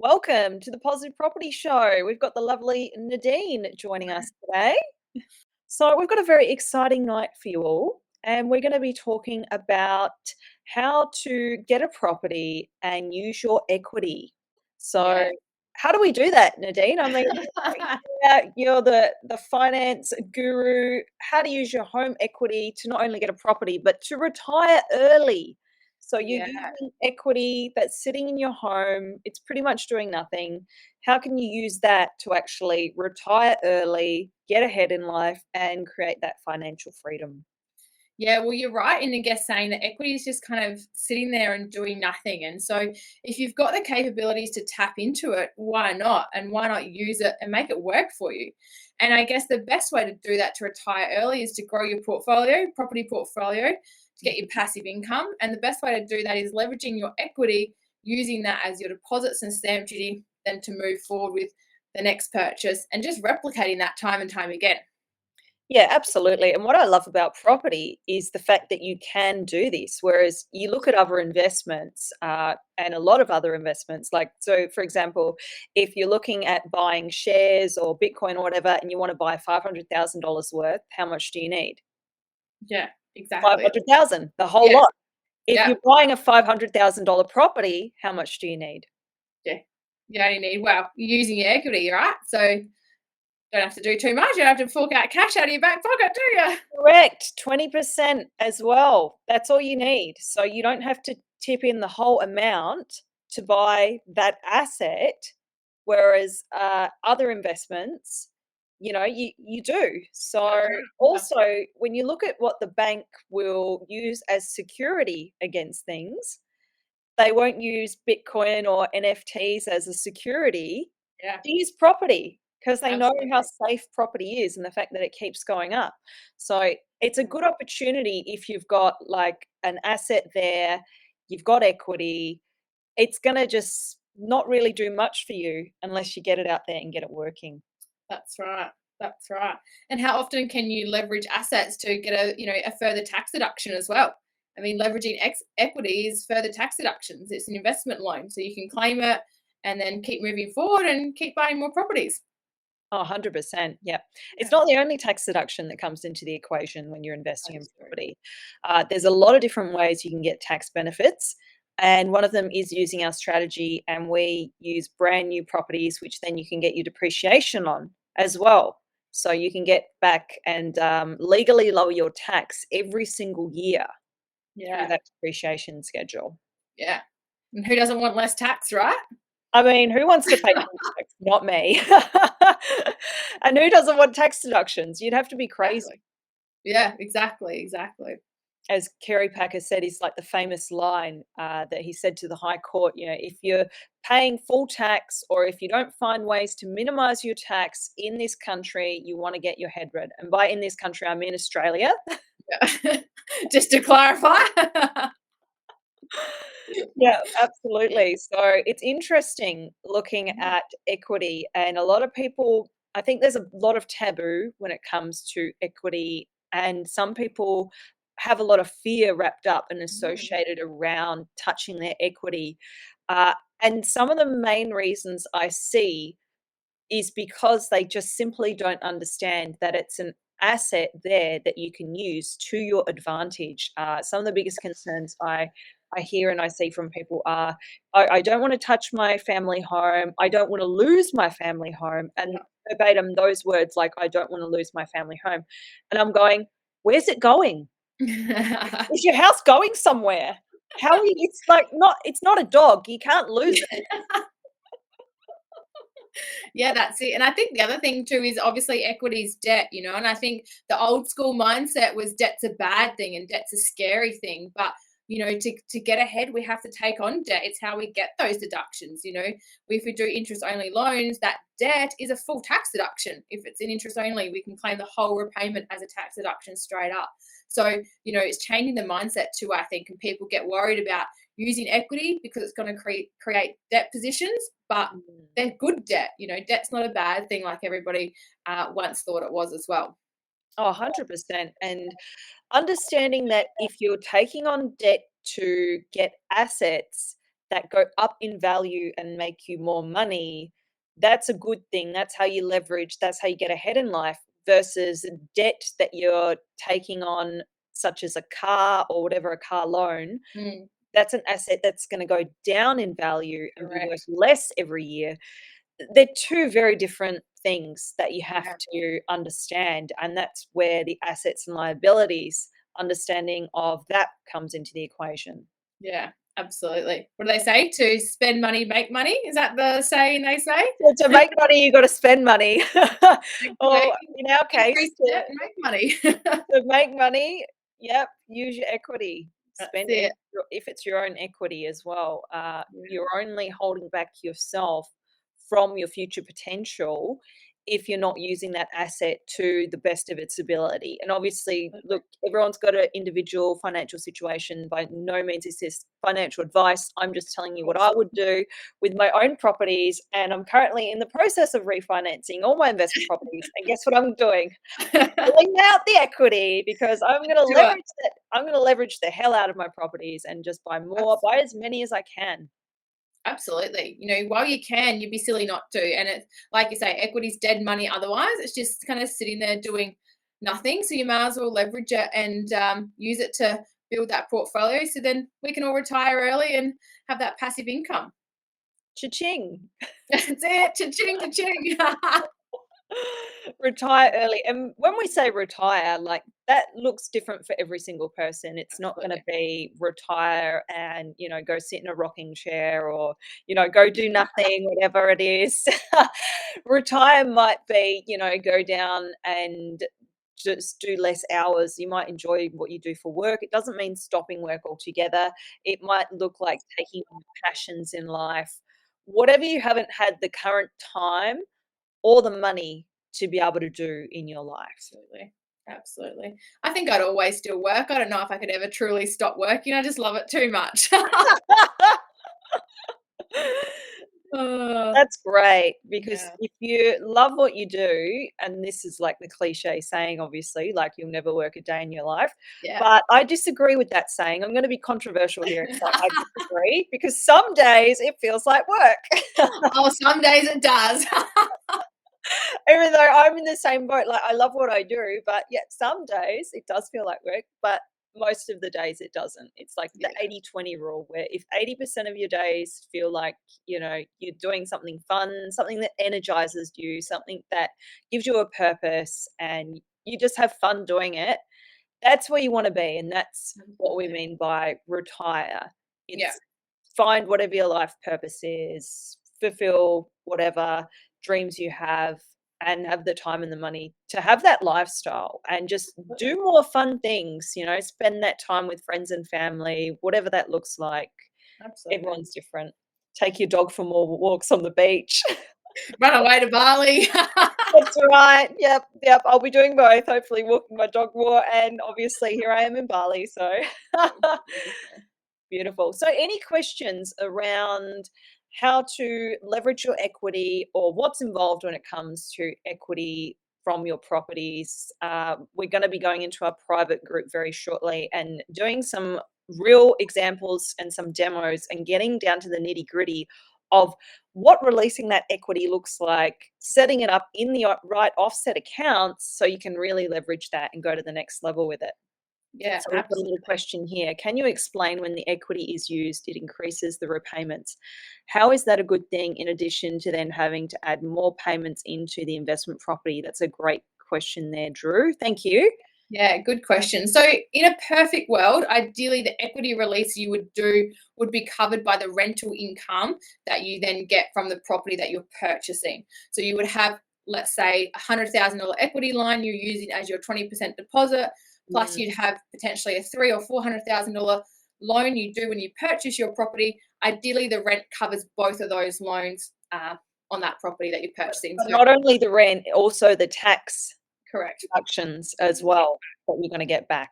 Welcome to the Positive Property Show. We've got the lovely Nadine joining us today. So, we've got a very exciting night for you all, and we're going to be talking about how to get a property and use your equity. So, Yeah. how do we do that, Nadine? I mean, yeah, you're the finance guru. How to use your home equity to not only get a property, but to retire early. So you're Yeah. using equity that's sitting in your home. It's pretty much doing nothing. How can you use that to actually retire early, get ahead in life, and create that financial freedom? Yeah, well, you're right in, I guess, saying that equity is just kind of sitting there and doing nothing. And so, if you've got the capabilities to tap into it, why not? And why not use it and make it work for you? And I guess the best way to do that to retire early is to grow your portfolio, property portfolio, to get your passive income. And the best way to do that is leveraging your equity, using that as your deposits and stamp duty, then to move forward with the next purchase and just replicating that time and time again. Yeah, absolutely. And what I love about property is the fact that you can do this. Whereas you look at other investments and a lot of other investments, like, so for example, if you're looking at buying shares or Bitcoin or whatever, and you want to buy $500,000 worth, how much do you need? Yeah, exactly. 500,000, the whole Yeah, lot. If yeah. you're buying a $500,000 property, how much do you need? Yeah. You only need well, you're using your equity, right? So don't have to do too much. You don't have to fork out cash out of your back pocket, do you? Correct, 20% as well. That's all you need. So you don't have to tip in the whole amount to buy that asset, whereas other investments, you do. So That's right. That's also, right. when you look at what the bank will use as security against things, they won't use Bitcoin or NFTs as a security. Yeah, They use property because they know how absolutely. safe property is and the fact that it keeps going up. So it's a Mm. good opportunity if you've got like an asset there, you've got equity. It's going to just not really do much for you unless you get it out there and get it working. That's right. That's right. And how often can you leverage assets to get a further tax deduction as well? I mean, leveraging equity is further tax deductions. It's an investment loan, so you can claim it and then keep moving forward and keep buying more properties. Oh, 100%. Yeah. It's Yeah, not the only tax deduction that comes into the equation when you're that investing in is true. property. There's a lot of different ways you can get tax benefits. And one of them is using our strategy, and we use brand new properties, which then you can get your depreciation on as well. So you can get back and legally lower your tax every single year through Yeah, that depreciation schedule. yeah. And who doesn't want less tax, right? I mean, who wants to pay more tax? Not me. And who doesn't want tax deductions? You'd have to be crazy. Exactly. Yeah, exactly, exactly. As Kerry Packer said, is like the famous line that he said to the High Court, if you're paying full tax or if you don't find ways to minimize your tax in this country, you want to get your head read. And by in this country, I mean Australia. Yeah. Just to clarify. Yeah, absolutely. So it's interesting looking Mhm. at equity, and a lot of people, I think there's a lot of taboo when it comes to equity, and some people have a lot of fear wrapped up and Mm. associated around touching their equity. And some of the main reasons I see is because they just simply don't understand that it's an asset there that you can use to your advantage. Some of the biggest concerns I hear and I see from people are, I don't want to touch my family home. I don't want to lose my family home. And verbatim, those words like, I don't want to lose my family home. And I'm going, where's it going? Yeah. Is your house going somewhere? How are you, it's like not, it's not a dog. You can't lose it. Yeah, that's it. And I think the other thing too is obviously equity is debt, and I think the old school mindset was debt's a bad thing and debt's a scary thing. But to get ahead, we have to take on debt. It's how we get those deductions. If we do interest only loans, that debt is a full tax deduction. If it's in interest only, we can claim the whole repayment as a tax deduction straight up. So, it's changing the mindset too, I think, and people get worried about using equity because it's going to create debt positions, but Mm. they're good debt. Debt's not a bad thing like everybody once thought it was as well. Oh, 100%. And understanding that if you're taking on debt to get assets, that go up in value and make you more money, that's a good thing. That's how you leverage, that's how you get ahead in life versus debt that you're taking on, such as a car or whatever, a car loan. Mm, That's an asset that's going to go down in value and be worth correct. less every year. They're two very different things that you have Yeah. to understand, and that's where the assets and liabilities understanding of that comes into the equation. Yeah, absolutely. What do they say? To spend money, make money? Is that the saying they say? Well, to make money, you got to spend money. Make Or in our case, increase debt and make money. to make money, yep, use your equity. That's Spend it. if it's your own equity as well. Yeah, You're only holding back yourself from your future potential if you're not using that asset to the best of its ability. And obviously, absolutely. look, everyone's got an individual financial situation. By no means is this financial advice. I'm just telling Of you what I course. would do with my own properties. And I'm currently in the process of refinancing all my investment properties. And guess what I'm doing? Pulling out the equity because Do it. I'm gonna leverage the hell out of my properties and just buy more, buy as many as I can. Absolutely. You know, while you can, you'd be silly not to. And it's like you say, equity's dead money otherwise. It's just kind of sitting there doing nothing. So you might as well leverage it and use it to build that portfolio. So then we can all retire early and have that passive income. Cha-ching. That's it. Cha-ching, cha-ching. Retire early, and when we say retire, like, that looks different for every single person. It's not gonna Absolutely. be retire and, go sit in a rocking chair or, go do nothing, whatever it is. Retire might be, go down and just do less hours. You might enjoy what you do for work. It doesn't mean stopping work altogether. It might look like taking on passions in life. Whatever you haven't had the current time or the money to be able to do in your life. Absolutely. Absolutely. I think I'd always still work. I don't know if I could ever truly stop working. I just love it too much. Oh, That's great because yeah. if you love what you do, and this is like the cliche saying, obviously, like you'll never work a day in your life. Yeah. But I disagree with that saying. I'm going to be controversial here and say I disagree because some days it feels like work. Oh, some days it does. Even though I'm in the same boat, like I love what I do, but yet some days it does feel like work, but most of the days it doesn't. It's like the Yeah, 80-20 rule where if 80% of your days feel like, you're doing something fun, something that energizes you, something that gives you a purpose and you just have fun doing it, that's where you want to be. And that's what we absolutely. mean by retire. Yeah, It's find whatever your life purpose is, fulfill whatever dreams you have, and have the time and the money to have that lifestyle and just do absolutely. more fun things, spend that time with friends and family, whatever that looks like. Absolutely. Everyone's different. Take your dog for more walks on the beach. Run away to Bali. That's right. Yep, yep. I'll be doing both. Hopefully, walking my dog more, and obviously, here I am in Bali. So Beautiful. beautiful. So, any questions around how to leverage your equity or what's involved when it comes to equity from your properties? We're going to be going into our private group very shortly and doing some real examples and some demos and getting down to the nitty gritty of what releasing that equity looks like, setting it up in the right offset accounts so you can really leverage that and go to the next level with it. Yeah, So we've got a little absolutely. question here. Can you explain when the equity is used, it increases the repayments? How is that a good thing in addition to then having to add more payments into the investment property? That's a great question there, Drew. Thank you. Yeah, good question. So, in a perfect world, ideally, the equity release you would do would be covered by the rental income that you then get from the property that you're purchasing. So, you would have, let's say, $100,000 equity line you're using as your 20% deposit, plus Mm, you'd have potentially a three or $400,000 loan you do when you purchase your property. Ideally, the rent covers both of those loans on that property that you're purchasing. but So, not only the rent, also the tax correct. deductions as well that you're going to get back.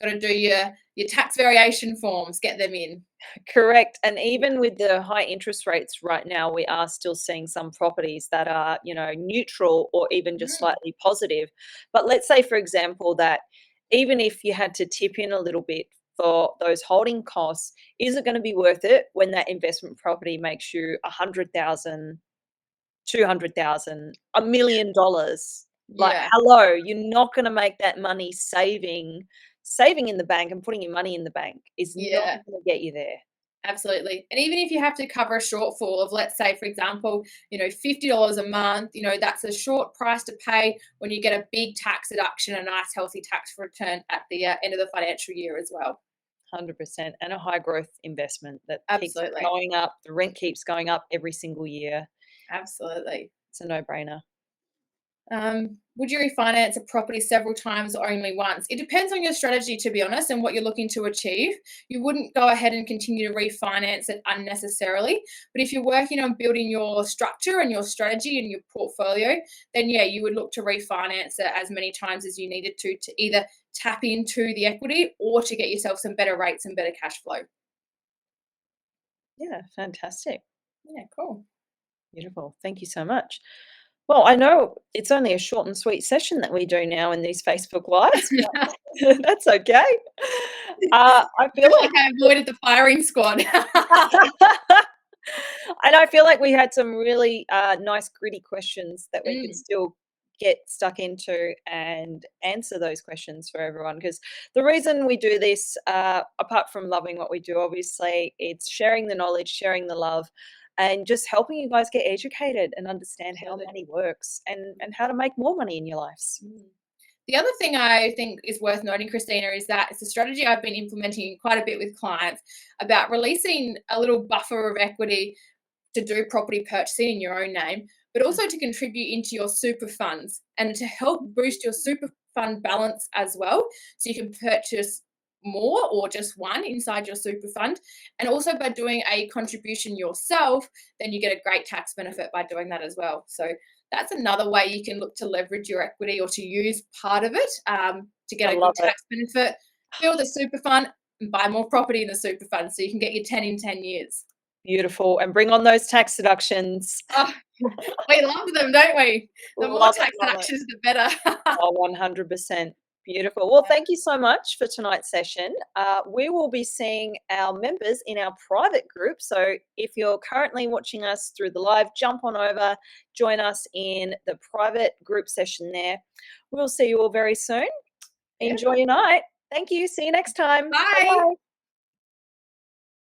Got to do your tax variation forms, get them in. Correct. And Yeah. even with the high interest rates right now, we are still seeing some properties that are, neutral or even just Mm, slightly positive. But let's say, for example, that even if you had to tip in a little bit for those holding costs, is it going to be worth it when that investment property makes you 100,000, 200,000, $1 million? Like, Yeah. hello, you're not going to make that money saving in the bank and putting your money in the bank is not Yeah. going to get you there. Absolutely. And even if you have to cover a shortfall of, let's say, for example, $50 a month, that's a short price to pay when you get a big tax deduction, a nice healthy tax return at the end of the financial year as well. 100%. And a high growth investment that keeps Absolutely. going up. The rent keeps going up every single year. Absolutely. It's a no-brainer. Would you refinance a property several times or only once? It depends on your strategy, to be honest, and what you're looking to achieve. You wouldn't go ahead and continue to refinance it unnecessarily. But if you're working on building your structure and your strategy and your portfolio, then yeah, you would look to refinance it as many times as you needed to either tap into the equity or to get yourself some better rates and better cash flow. Yeah, fantastic. Yeah, cool. Beautiful. Thank you so much. Well, I know it's only a short and sweet session that we do now in these Facebook Lives, but that's okay. I feel Feels like like I avoided the firing squad. and I feel like we had some really, nice gritty questions that we could Mm, still get stuck into and answer those questions for everyone. Because the reason we do this, apart from loving what we do, obviously, it's sharing the knowledge, sharing the love, and just helping you guys get educated and understand how absolutely. money works and how to make more money in your lives. Mm. The other thing I think is worth noting, Christina, is that it's a strategy I've been implementing quite a bit with clients about releasing a little buffer of equity to do property purchasing in your own name, but Mm. also to contribute into your super funds and to help boost your super fund balance as well. So you can purchase more or just one inside your super fund. And also by doing a contribution yourself, then you get a great tax benefit by doing that as well. So that's another way you can look to leverage your equity or to use part of it to I get a love good it. tax benefit, build a super fund, and buy more property in the super fund so you can get your 10 in 10 years. Beautiful, and bring on those tax deductions. Oh, we love them, don't we? The more Love it, tax love it. deductions, the better. Oh, 100%. Beautiful. Well, Yeah. thank you so much for tonight's session. We will be seeing our members in our private group. So if you're currently watching us through the live, jump on over, join us in the private group session there. We'll see you all very soon. Yeah. Enjoy your night. Thank you. See you next time. Bye. Bye-bye.